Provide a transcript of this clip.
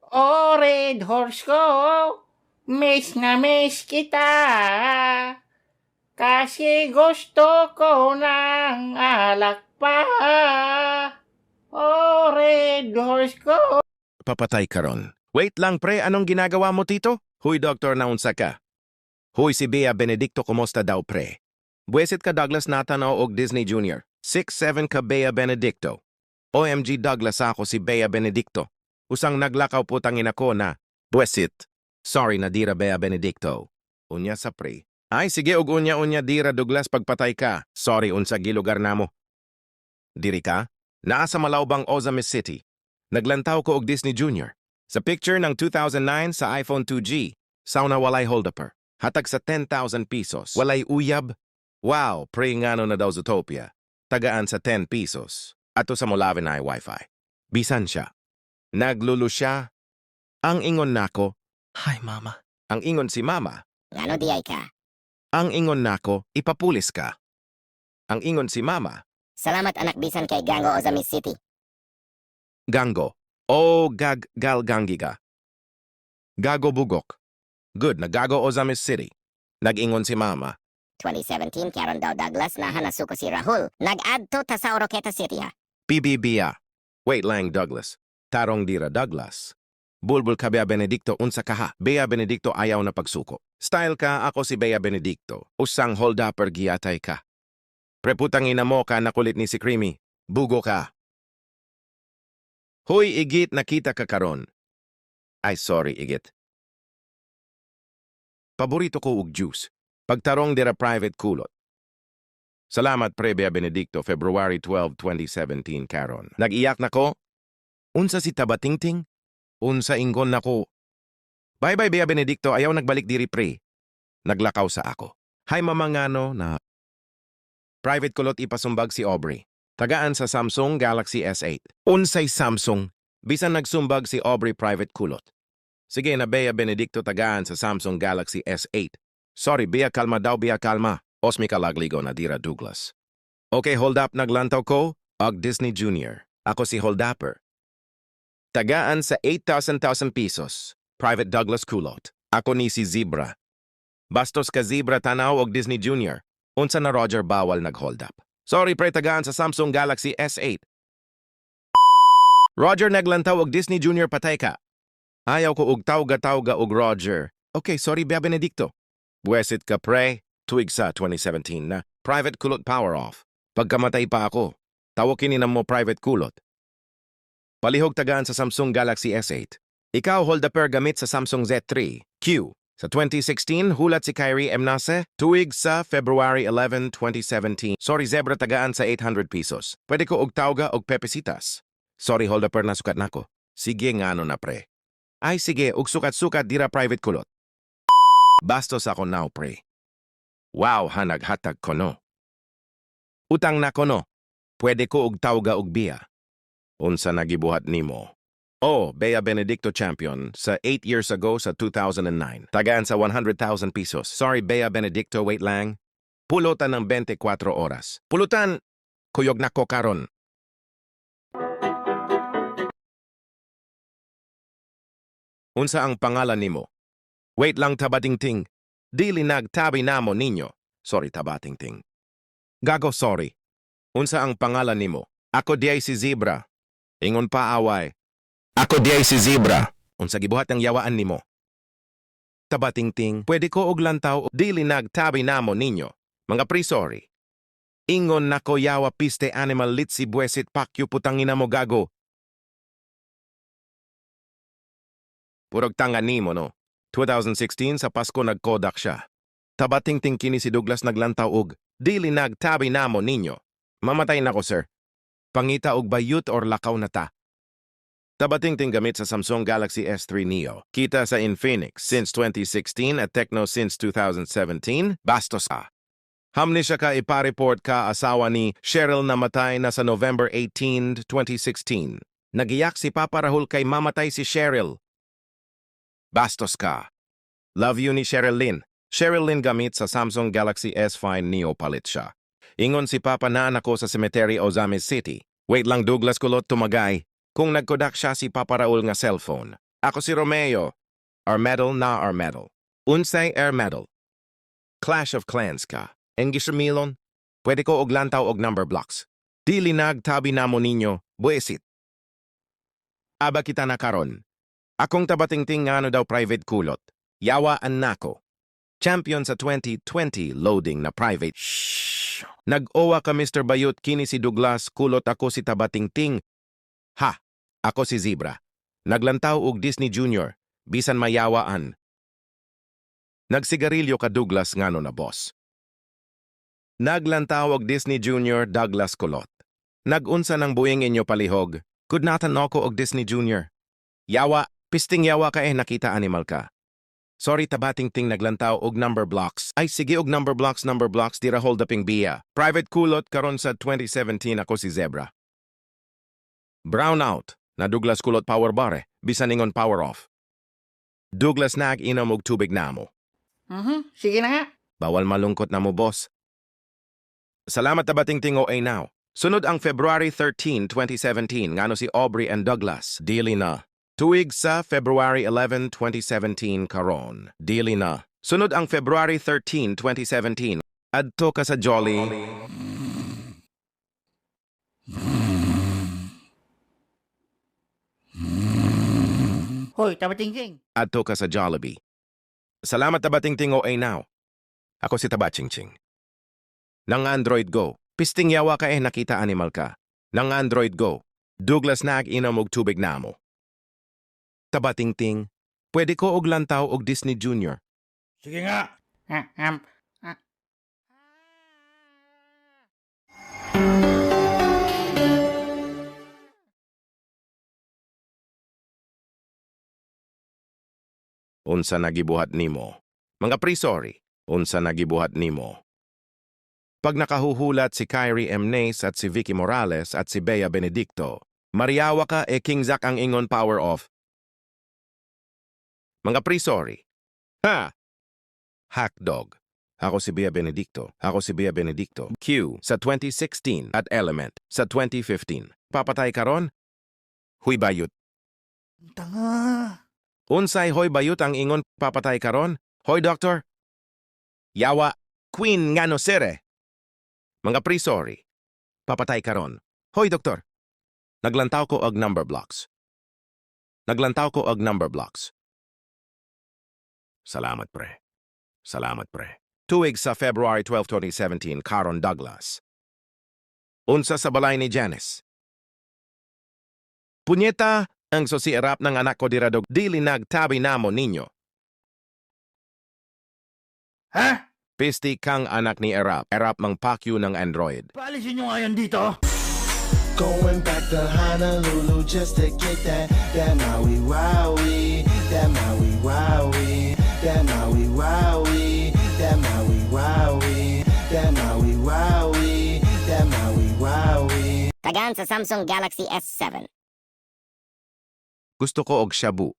O red horse ko, miss na miss kita. Kasi gusto ko ng alak pa. O red horse ko. Papatay ka ron. Wait lang pre, anong ginagawa mo tito? Huy doktor, naunsa ka? Huy si Bea Benedicto, kumusta daw pre? Buwesit ka Douglas Natanaw og Disney Jr. 6'7 ka Bea Benedicto. OMG Douglas, ako si Bea Benedicto. Usang naglakaw putangin ako na, buwesit. Sorry na dira Bea Benedicto. Unya sa pre. Ay sige og unya dira Douglas, pagpatay ka. Sorry unsa gilugar namo. Diri ka? Naa sa Malawbang Ozamis City. Naglantaw ko og Disney Jr. Sa picture ng 2009 sa iPhone 2G, sauna walay holdupper. Hatag sa 10,000 pesos. Walay uyab. Wow, pre ngano na daw Zootopia. Tagaan sa 10 pesos. Ato sa Molavin ay Wi-Fi. Bisan siya. Naglulu siya. Ang ingon nako, "Hi mama." Ang ingon si mama. Ngano di ay ka? Ang ingon nako, "Ipapulis ka." Ang ingon si mama. Salamat anak bisan kay Gango Ozamis City. Gango. O galgangiga. Gago bugok. Good, nagago Ozamis City. Nag-ingon si mama. 2017 karon daw Douglas na hanasuko si Rahul. Nag-add to ta sa Oroqueta City ha. PBBA. Wait lang Douglas. Tarong dira Douglas. Bulbul ka Bea Benedicto, unsa ka ha? Bea Benedicto ayaw na pagsuko. Style ka, ako si Bea Benedicto. Usang hold-upper giyatay ka. Preputang ina mo ka, nakulit ni si Creamy. Bugo ka. Hoy, Igit, nakita ka karon. Ay, sorry, Igit. Paborito ko og juice. Pagtarong dira private kulot. Salamat pre Bea Benedicto, February 12, 2017 karon. Nag-iyak na ko. Unsa si Tabatingting? Unsa ingon nako. Bye-bye Bea Benedicto, ayaw nagbalik diri pre. Naglakaw sa ako. Hay mamangano na private kulot ipasumbag si Aubrey. Tagaan sa Samsung Galaxy S8. Unsay Samsung? Bisan nagsumbag si Aubrey private kulot. Sige na Bea Benedicto, tagaan sa Samsung Galaxy S8. Sorry, Bea, kalma daw, Bea, kalma. Osmi kalagligo na dira Douglas. Okay, hold up, naglantaw ko. Og Disney Jr. Ako si Holdupper. Tagaan sa 8,000 pesos. Private Douglas Kulot. Ako ni si Zebra. Bastos ka Zebra tanaw og Disney Jr. Unsa na Roger bawal nag-hold up. Sorry pre, tagaan sa Samsung Galaxy S8. Roger naglantaw og Disney Jr. patay ka. Ayaw ko og tawga og Roger. Okay, sorry Bea Benedicto. Buwesit ka pre, tuig sa 2017 na private kulot power off. Pagkamatay pa ako, tawakin na mo private kulot. Palihog tagaan sa Samsung Galaxy S8. Ikaw holdupper gamit sa Samsung Z3. Q. Sa 2016, hulat si Kyrie Emnase, tuig sa February 11, 2017. Sorry Zebra, tagaan sa 800 pesos. Pwede ko og tawga og pepesitas. Sorry holdupper, nasukat nako. Sige ngano na pre. Ay sige, og sukat-sukat dira private kulot. Bastos ako now pre. Wow, hanaghatag ko no. Utang na ko no. Pwede ko og tawga og biya. Unsa nagibuhat nimo? Oh, Bea Benedicto champion sa 8 years ago sa 2009. Tagaan sa 100,000 pesos. Sorry Bea Benedicto, wait lang. Pulutan ng 24 oras. Pulutan, kuyog na ko karon. Unsa ang pangalan nimo? Wait lang Tabatingting. Dili nagtabi namo ninyo. Sorry Tabatingting. Gago sorry. Unsa ang pangalan nimo? Ako diay si Zebra. Ingon pa away. Ako diay si Zebra. Unsa gibuhat ang yawaan nimo? Tabatingting, pwede ko og lantaw o dili nagtabi namo ninyo. Mga pre sorry. Ingon nako yawa piste animal litsi buesit pakyo putangina mo gago. Purog tanga nimo no. 2016 sa Pasko nagkodak siya. Tabatingting kini si Douglas naglantaw og dili nagtabi namo ninyo. Mamatay nako sir. Pangita og bayut or lakaw na ta. Tabatingting gamit sa Samsung Galaxy S3 Neo. Kita sa Infinix since 2016 at Tecno since 2017. Bastos ka. Hamni siya ka ipareport ka asawa ni Cheryl na matay na sa November 18, 2016. Nagiyak si Papa Rahul kay mamatay si Cheryl. Bastos ka. Love you ni Cheryl Lynn. Cheryl Lynn gamit sa Samsung Galaxy S5 Neo palit siya. Ingon si Papa na anak ko sa Cemetery Ozamis City. Wait lang Douglas kulot tumagay. Kung nagkodak siya si Papa Raul nga cellphone. Ako si Romeo. Our medal na our medal. Unsay air medal. Clash of Clans ka. Engis Milon. Pwede ko og lantaw og number blocks. Dili nagtabi namo ninyo, buesit. Aba kita na karon. Akong tabatingting nga ano daw private kulot. Yawa an nako. Champion sa 2020 loading na private. Shhh. Nag-owa ka Mr. Bayut kini si Douglas kulot ako si tabatingting. Ha, ako si Zebra. Naglantaw og Disney Junior, bisan mayawaan. Nagsigarilyo ka Douglas ngano na boss. Naglantaw og Disney Junior Douglas kulot. Nagunsa ng buing inyo palihog. Kudnatan ako og Disney Junior. Yawa, pisting yawa ka nakita animal ka. Sorry tabating-ting naglantaw og number blocks. Ay sige og number blocks dira hold uping biya. Private kulot karon sa 2017 ako si Zebra. Brownout na Douglas kulot power bare, bisan ingon power off. Douglas nag-inom og tubig namo. Sige na nga. Bawal malungkot na mo boss. Salamat tabating-ting OA now. Sunod ang February 13, 2017 ngano si Aubrey and Douglas. Dili na. Tuig sa February 11, 2017 karon. Dili na. Sunod ang February 13, 2017. Adto ka sa Jolly. Hoy, tabatingting. Adto ka sa Jollibee. Salamat tabating-ting OA now. Ako si Tabachingching. Nang Android Go. Pisting yawa ka nakita animal ka. Nang Android Go. Douglas nag-inom og tubig namo. Tabating-ting, pwede ko og lantaw og Disney Junior. Sige nga. Unsa nagibuhat nimo? Mga pre-sorry, unsa nagibuhat nimo? Pag nakahuhulat si Kyrie M. Nace at si Vicky Morales at si Bea Benedicto, mariawa ka King Zack ang ingon power off. Mga pre-sorry. Ha! Hackdog. Ako si Bea Benedicto. Ako si Bea Benedicto. Q sa 2016 at Element sa 2015. Papatay karon? Huy bayut. Tanga. Unsay hoy bayut ang ingon papatay karon? Hoy doktor. Yawa Queen ngano sere. Mga pre-sorry. Papatay karon. Hoy doktor. Naglantaw ko og number blocks. Naglantaw ko og number blocks. Salamat pre. Salamat pre. Tuig sa February 12, 2017, karon Douglas. Unsa sa balay ni Janice. Punyeta, ang sosierap ng anak ko diradog dili nagtabi namo ninyo. Ha? Pisti kang anak ni Erap. Erap mang pakyu ng Android. Paalisin nyo nga yan dito. Going back to Honolulu just to get that Maui Wowie, that Maui Wowie, that Maui Wowie, that Maui Wowie, that Maui Wowie, that Maui Wowie. Tagaan sa Samsung Galaxy S7. Gusto ko og shabu.